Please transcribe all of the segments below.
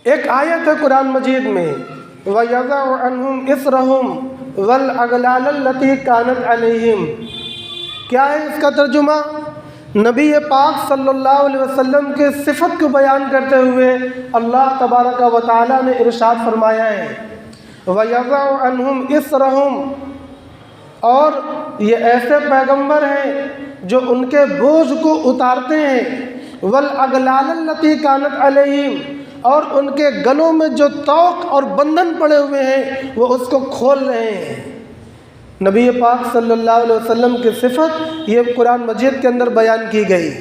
ایک آیت ہے قرآن مجید میں وَيَضَعُ عَنْهُمْ إِصْرَهُمْ وَالْأَغْلَالَ الَّتِي كَانَتْ عَلَيْهِمْ، کیا ہے اس کا ترجمہ؟ نبی پاک صلی اللہ علیہ وسلم کے صفت کو بیان کرتے ہوئے اللہ تبارک و تعالیٰ نے ارشاد فرمایا ہے وَيَضَعُ عَنْهُمْ إِصْرَهُمْ، اور یہ ایسے پیغمبر ہیں جو ان کے بوجھ کو اتارتے ہیں، وَالْأَغْلَالَ الَّتِي كَانَتْ عَلَيْهِمْ، اور ان کے گلوں میں جو طوق اور بندھن پڑے ہوئے ہیں وہ اس کو کھول رہے ہیں۔ نبی پاک صلی اللہ علیہ وسلم کی صفت یہ قرآن مجید کے اندر بیان کی گئی۔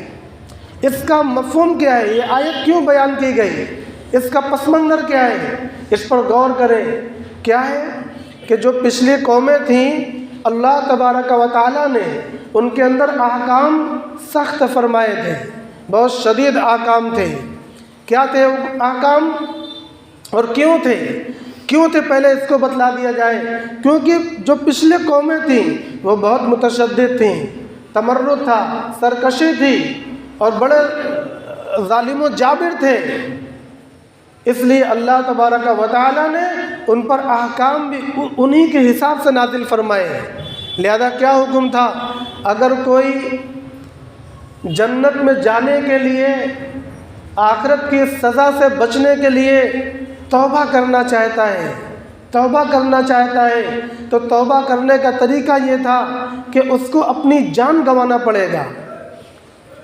اس کا مفہوم کیا ہے؟ یہ آیت کیوں بیان کی گئی؟ اس کا پس منظر کیا ہے؟ اس پر غور کریں۔ کیا ہے کہ جو پچھلی قومیں تھیں اللہ تبارک و تعالیٰ نے ان کے اندر احکام سخت فرمائے تھے، بہت شدید احکام تھے۔ کیا تھے وہ احکام اور کیوں تھے پہلے اس کو بتلا دیا جائے۔ کیونکہ جو پچھلے قومیں تھیں وہ بہت متشدد تھیں، تمرد تھا، سرکشی تھی اور بڑے ظالم و جابر تھے، اس لیے اللہ تبارک و تعالیٰ نے ان پر احکام بھی انہی کے حساب سے نازل فرمائے۔ لہذا کیا حکم تھا؟ اگر کوئی جنت میں جانے کے لیے، آخرت کی سزا سے بچنے کے لیے توبہ کرنا چاہتا ہے تو توبہ کرنے کا طریقہ یہ تھا کہ اس کو اپنی جان گنوانا پڑے گا۔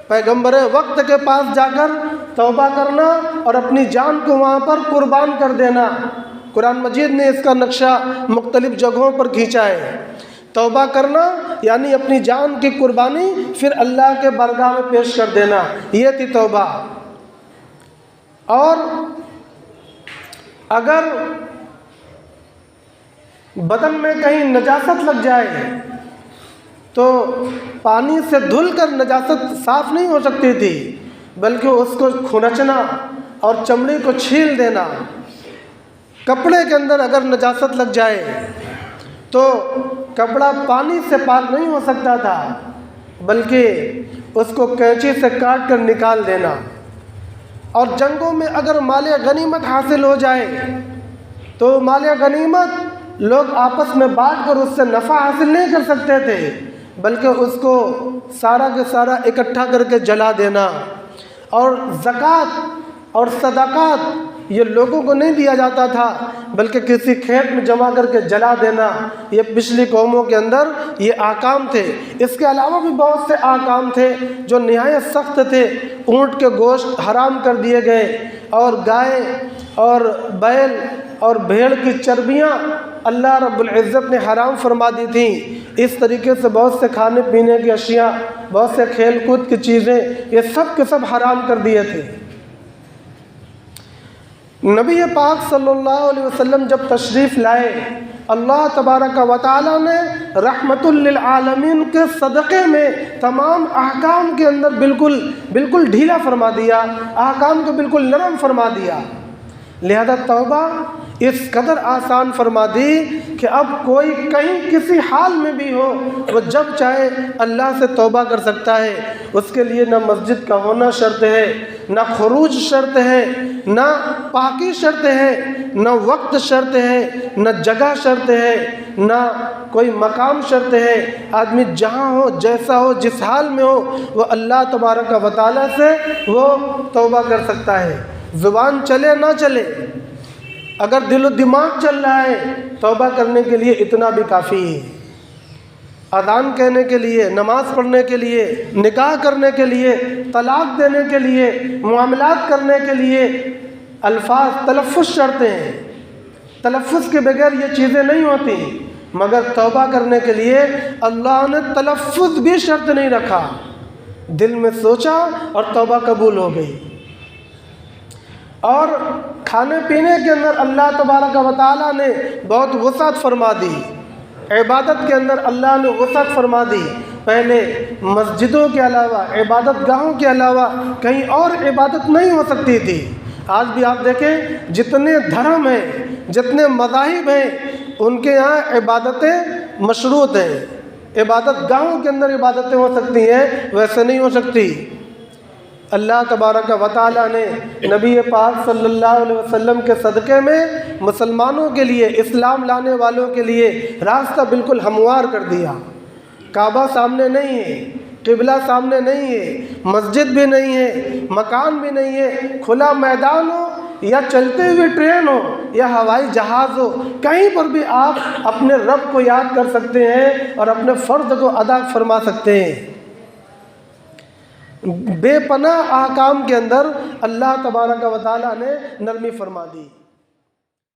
پیغمبر وقت کے پاس جا کر توبہ کرنا اور اپنی جان کو وہاں پر قربان کر دینا۔ قرآن مجید نے اس کا نقشہ مختلف جگہوں پر کھینچا ہے۔ توبہ کرنا یعنی اپنی جان کی قربانی پھر اللہ کے بارگاہ میں پیش کر دینا، یہ تھی توبہ۔ اور اگر بدن میں کہیں نجاست لگ جائے تو پانی سے دھل کر نجاست صاف نہیں ہو سکتی تھی، بلکہ اس کو کھنچنا اور چمڑی کو چھیل دینا۔ کپڑے کے اندر اگر نجاست لگ جائے تو کپڑا پانی سے پاک نہیں ہو سکتا تھا، بلکہ اس کو کینچی سے کاٹ کر نکال دینا۔ اور جنگوں میں اگر مال غنیمت حاصل ہو جائے تو مال غنیمت لوگ آپس میں بانٹ کر اس سے نفع حاصل نہیں کر سکتے تھے، بلکہ اس کو سارا کے سارا اکٹھا کر کے جلا دینا۔ اور زکوٰۃ اور صدقات یہ لوگوں کو نہیں دیا جاتا تھا، بلکہ کسی کھیت میں جمع کر کے جلا دینا۔ یہ پچھلی قوموں کے اندر یہ احکام تھے۔ اس کے علاوہ بھی بہت سے احکام تھے جو نہایت سخت تھے۔ اونٹ کے گوشت حرام کر دیے گئے، اور گائے اور بیل اور بھیڑ کی چربیاں اللہ رب العزت نے حرام فرما دی تھیں۔ اس طریقے سے بہت سے کھانے پینے کی اشیاء، بہت سے کھیل کود کی چیزیں، یہ سب کے سب حرام کر دیے تھے۔ نبی پاک صلی اللہ علیہ وسلم جب تشریف لائے، اللہ تبارک و تعالیٰ نے رحمت للعالمین کے صدقے میں تمام احکام کے اندر بالکل ڈھیلا فرما دیا، احکام کو بالکل نرم فرما دیا۔ لہذا توبہ اس قدر آسان فرما دی کہ اب کوئی کہیں کسی حال میں بھی ہو وہ جب چاہے اللہ سے توبہ کر سکتا ہے۔ اس کے لیے نہ مسجد کا ہونا شرط ہے، نہ خروج شرط ہے، نہ پاکی شرط ہے، نہ وقت شرط ہے، نہ جگہ شرط ہے، نہ کوئی مقام شرط ہے۔ آدمی جہاں ہو، جیسا ہو، جس حال میں ہو، وہ اللہ تبارک و تعالیٰ سے وہ توبہ کر سکتا ہے۔ زبان چلے نہ چلے، اگر دل و دماغ چل رہا ہے توبہ کرنے کے لیے اتنا بھی کافی ہے۔ اذان کہنے کے لیے، نماز پڑھنے کے لیے، نکاح کرنے کے لیے، طلاق دینے کے لیے، معاملات کرنے کے لیے الفاظ تلفظ شرط ہیں۔ تلفظ کے بغیر یہ چیزیں نہیں ہوتی، مگر توبہ کرنے کے لیے اللہ نے تلفظ بھی شرط نہیں رکھا۔ دل میں سوچا اور توبہ قبول ہو گئی۔ اور کھانے پینے کے اندر اللہ تبارک و تعالیٰ نے بہت وسعت فرما دی۔ عبادت کے اندر اللہ نے وسعت فرما دی۔ پہلے مسجدوں کے علاوہ، عبادت گاہوں کے علاوہ کہیں اور عبادت نہیں ہو سکتی تھی۔ آج بھی آپ دیکھیں جتنے دھرم ہیں، جتنے مذاہب ہیں، ان کے یہاں عبادتیں مشروط ہیں۔ عبادت گاہوں کے اندر عبادتیں ہو سکتی ہیں، ویسے نہیں ہو سکتی۔ اللہ تبارک و تعالیٰ نے نبی پاک صلی اللہ علیہ وسلم کے صدقے میں مسلمانوں کے لیے، اسلام لانے والوں کے لیے راستہ بالکل ہموار کر دیا۔ کعبہ سامنے نہیں ہے، قبلہ سامنے نہیں ہے، مسجد بھی نہیں ہے، مکان بھی نہیں ہے، کھلا میدان ہو یا چلتے ہوئے ٹرین ہو یا ہوائی جہاز ہو، کہیں پر بھی آپ اپنے رب کو یاد کر سکتے ہیں اور اپنے فرض کو ادا فرما سکتے ہیں۔ بے پناہ احکام کے اندر اللہ تبارک و تعالیٰ نے نرمی فرما دی۔